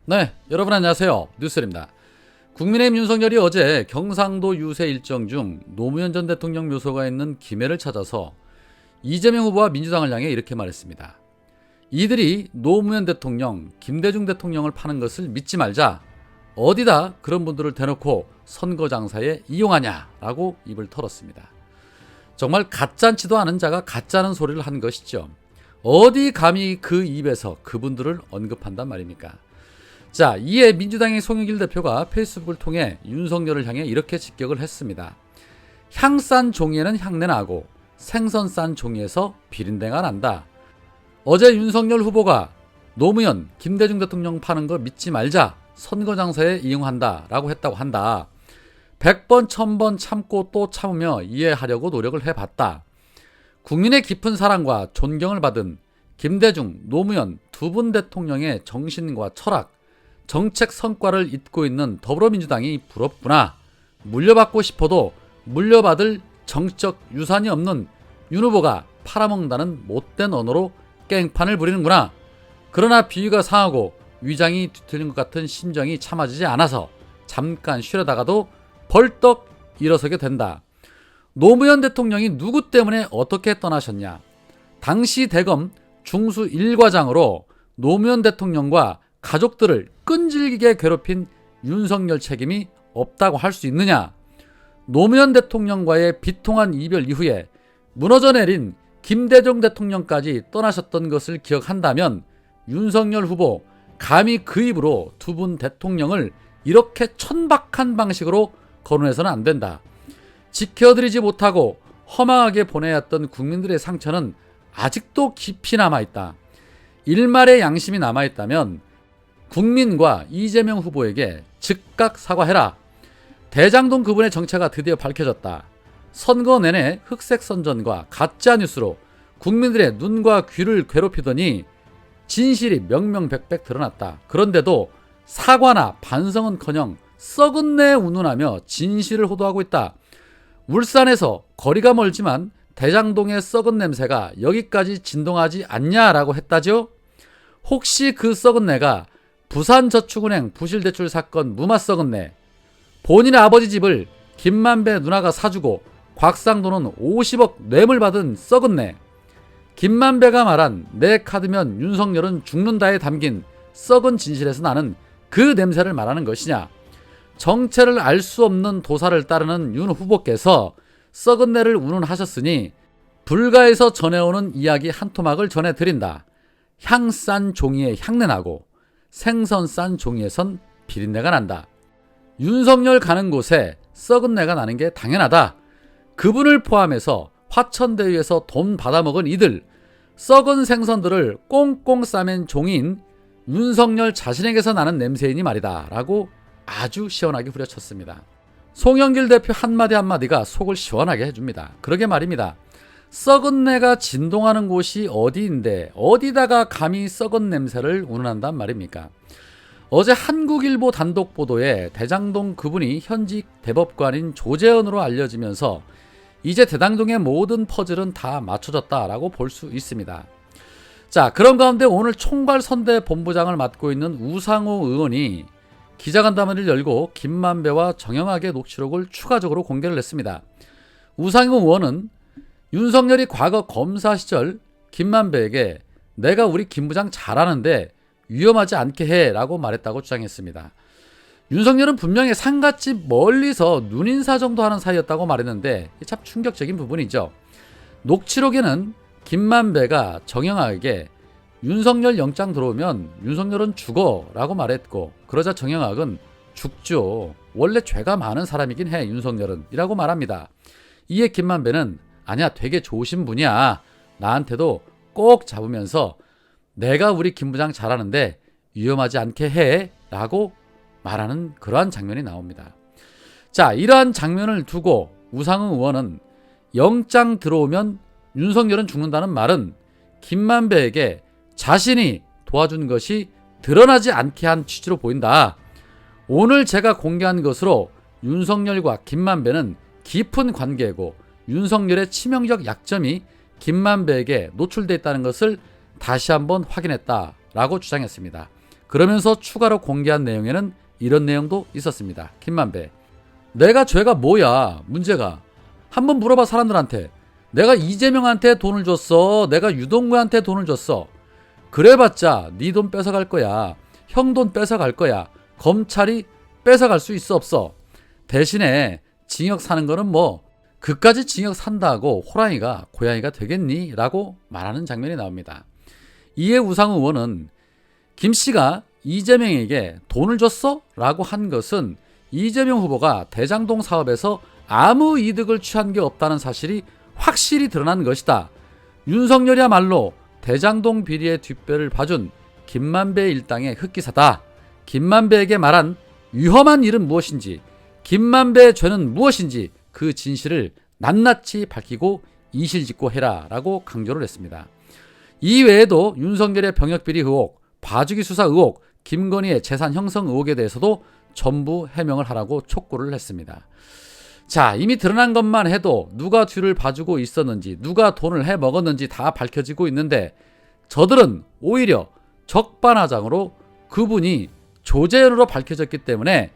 네, 여러분 안녕하세요. 뉴스입니다. 국민의힘 윤석열이 어제 경상도 유세 일정 중 노무현 전 대통령 묘소가 있는 김해를 찾아서 이재명 후보와 민주당을 향해 이렇게 말했습니다. 이들이 노무현 대통령, 김대중 대통령을 파는 것을 믿지 말자. 어디다 그런 분들을 대놓고 선거 장사에 이용하냐라고 입을 털었습니다. 정말 가짜지도 않은 자가 가짜는 소리를 한 것이죠. 어디 감히 그 입에서 그분들을 언급한단 말입니까? 자, 이에 민주당의 송영길 대표가 페이스북을 통해 윤석열을 향해 이렇게 직격을 했습니다. 향 싼 종이에는 향내 나고 생선 싼 종이에서 비린내가 난다. 어제 윤석열 후보가 노무현, 김대중 대통령 파는 거 믿지 말자. 선거 장사에 이용한다 라고 했다고 한다. 100번, 1000번 참고 또 참으며 이해하려고 노력을 해봤다. 국민의 깊은 사랑과 존경을 받은 김대중, 노무현 두 분 대통령의 정신과 철학, 정책 성과를 잇고 있는 더불어민주당이 부럽구나. 물려받고 싶어도 물려받을 정치적 유산이 없는 윤 후보가 팔아먹는다는 못된 언어로 깽판을 부리는구나. 그러나 비위가 상하고 위장이 뒤틀린 것 같은 심정이 참아지지 않아서 잠깐 쉬려다가도 벌떡 일어서게 된다. 노무현 대통령이 누구 때문에 어떻게 떠나셨냐. 당시 대검 중수 1과장으로 노무현 대통령과 가족들을 끈질기게 괴롭힌 윤석열 책임이 없다고 할 수 있느냐. 노무현 대통령과의 비통한 이별 이후에 무너져 내린 김대중 대통령까지 떠나셨던 것을 기억한다면 윤석열 후보 감히 그 입으로 두 분 대통령을 이렇게 천박한 방식으로 거론해서는 안 된다. 지켜드리지 못하고 허망하게 보내야 했던 국민들의 상처는 아직도 깊이 남아있다. 일말의 양심이 남아있다면 국민과 이재명 후보에게 즉각 사과해라. 대장동 그분의 정체가 드디어 밝혀졌다. 선거 내내 흑색 선전과 가짜 뉴스로 국민들의 눈과 귀를 괴롭히더니 진실이 명명백백 드러났다. 그런데도 사과나 반성은커녕 썩은 내 운운하며 진실을 호도하고 있다. 울산에서 거리가 멀지만 대장동의 썩은 냄새가 여기까지 진동하지 않냐라고 했다죠. 혹시 그 썩은 내가 부산저축은행 부실대출 사건 무마 썩은 내, 본인의 아버지 집을 김만배 누나가 사주고 곽상도는 50억 뇌물 받은 썩은 내, 김만배가 말한 내 카드면 윤석열은 죽는다에 담긴 썩은 진실에서 나는 그 냄새를 말하는 것이냐. 정체를 알 수 없는 도사를 따르는 윤 후보께서 썩은 내를 운운하셨으니 불가에서 전해오는 이야기 한 토막을 전해드린다. 향 싼 종이에 향내 나고 생선 싼 종이에선 비린내가 난다. 윤석열 가는 곳에 썩은 내가 나는 게 당연하다. 그분을 포함해서 화천대유에서 돈 받아먹은 이들, 썩은 생선들을 꽁꽁 싸맨 종인 윤석열 자신에게서 나는 냄새이니 말이다 라고 아주 시원하게 후려쳤습니다. 송영길 대표 한마디 한마디가 속을 시원하게 해줍니다. 그러게 말입니다. 썩은 내가 진동하는 곳이 어디인데 어디다가 감히 썩은 냄새를 운운한단 말입니까? 어제 한국일보 단독 보도에 대장동 그분이 현직 대법관인 조재현으로 알려지면서 이제 대장동의 모든 퍼즐은 다 맞춰졌다라고 볼 수 있습니다. 자, 그런 가운데 오늘 총괄선대본부장을 맡고 있는 우상호 의원이 기자간담회를 열고 김만배와 정영학의 녹취록을 추가적으로 공개를 했습니다. 우상호 의원은 윤석열이 과거 검사 시절 김만배에게 내가 우리 김 부장 잘하는데 위험하지 않게 해라고 말했다고 주장했습니다. 윤석열은 분명히 상갓집 멀리서 눈인사 정도 하는 사이였다고 말했는데 참 충격적인 부분이죠. 녹취록에는 김만배가 정영학에게 윤석열 영장 들어오면 윤석열은 죽어 라고 말했고, 그러자 정영학은 죽죠. 원래 죄가 많은 사람이긴 해 윤석열은 이라고 말합니다. 이에 김만배는 아니야 되게 좋으신 분이야. 나한테도 꼭 잡으면서 내가 우리 김 부장 잘하는데 위험하지 않게 해 라고 말하는 그러한 장면이 나옵니다. 자, 이러한 장면을 두고 우상호 의원은 영장 들어오면 윤석열은 죽는다는 말은 김만배에게 자신이 도와준 것이 드러나지 않게 한 취지로 보인다. 오늘 제가 공개한 것으로 윤석열과 김만배는 깊은 관계고 윤석열의 치명적 약점이 김만배에게 노출되어 있다는 것을 다시 한번 확인했다라고 주장했습니다. 그러면서 추가로 공개한 내용에는 이런 내용도 있었습니다. 김만배, 내가 죄가 뭐야? 문제가 한번 물어봐. 사람들한테 내가 이재명한테 돈을 줬어, 내가 유동구한테 돈을 줬어, 그래봤자 네 돈 뺏어갈 거야, 형 돈 뺏어갈 거야, 검찰이 뺏어갈 수 있어 없어? 대신에 징역 사는 거는 뭐 그까지 징역 산다고 호랑이가 고양이가 되겠니? 라고 말하는 장면이 나옵니다. 이에 우상호 의원은 김씨가 이재명에게 돈을 줬어? 라고 한 것은 이재명 후보가 대장동 사업에서 아무 이득을 취한 게 없다는 사실이 확실히 드러난 것이다. 윤석열이야말로 대장동 비리의 뒷배를 봐준 김만배 일당의 흑기사다. 김만배에게 말한 위험한 일은 무엇인지, 김만배의 죄는 무엇인지 그 진실을 낱낱이 밝히고 이실직고 해라 라고 강조를 했습니다. 이 외에도 윤석열의 병역비리 의혹, 봐주기 수사 의혹, 김건희의 재산 형성 의혹에 대해서도 전부 해명을 하라고 촉구를 했습니다. 자, 이미 드러난 것만 해도 누가 뒤를 봐주고 있었는지, 누가 돈을 해먹었는지 다 밝혀지고 있는데 저들은 오히려 적반하장으로 그분이 조재현으로 밝혀졌기 때문에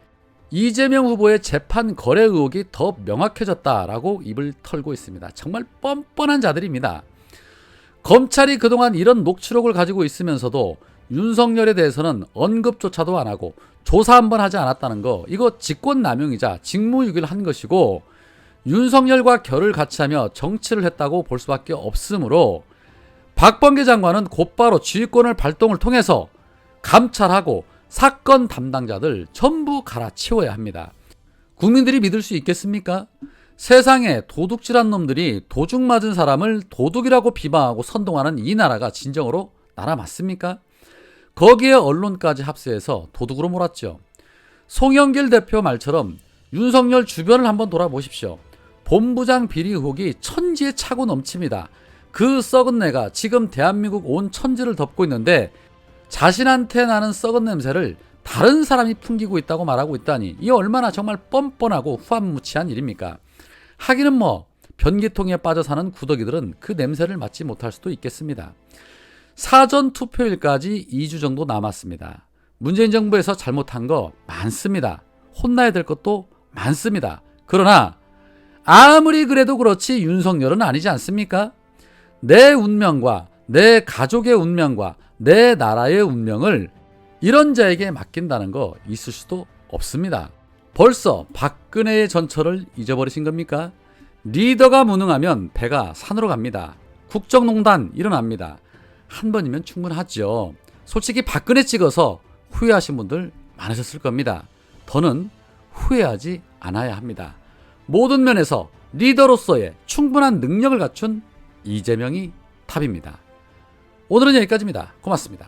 이재명 후보의 재판 거래 의혹이 더 명확해졌다라고 입을 털고 있습니다. 정말 뻔뻔한 자들입니다. 검찰이 그동안 이런 녹취록을 가지고 있으면서도 윤석열에 대해서는 언급조차도 안 하고 조사 한번 하지 않았다는 거, 이거 직권남용이자 직무유기를 한 것이고 윤석열과 결을 같이 하며 정치를 했다고 볼 수밖에 없으므로 박범계 장관은 곧바로 지휘권을 발동을 통해서 감찰하고 사건 담당자들 전부 갈아치워야 합니다. 국민들이 믿을 수 있겠습니까? 세상에 도둑질한 놈들이 도둑 맞은 사람을 도둑이라고 비방하고 선동하는 이 나라가 진정으로 나라 맞습니까? 거기에 언론까지 합세해서 도둑으로 몰았죠. 송영길 대표 말처럼 윤석열 주변을 한번 돌아보십시오. 본부장 비리 의혹이 천지에 차고 넘칩니다. 그 썩은 내가 지금 대한민국 온 천지를 덮고 있는데 자신한테 나는 썩은 냄새를 다른 사람이 풍기고 있다고 말하고 있다니, 이 얼마나 정말 뻔뻔하고 후한무치한 일입니까? 하기는 뭐 변기통에 빠져 사는 구더기들은 그 냄새를 맡지 못할 수도 있겠습니다. 사전 투표일까지 2주 정도 남았습니다. 문재인 정부에서 잘못한 거 많습니다. 혼나야 될 것도 많습니다. 그러나 아무리 그래도 그렇지 윤석열은 아니지 않습니까? 내 운명과 내 가족의 운명과 내 나라의 운명을 이런 자에게 맡긴다는 거 있을 수도 없습니다. 벌써 박근혜의 전철을 잊어버리신 겁니까? 리더가 무능하면 배가 산으로 갑니다. 국정농단 일어납니다. 한 번이면 충분하죠. 솔직히 박근혜 찍어서 후회하신 분들 많으셨을 겁니다. 더는 후회하지 않아야 합니다. 모든 면에서 리더로서의 충분한 능력을 갖춘 이재명이 탑입니다. 오늘은 여기까지입니다. 고맙습니다.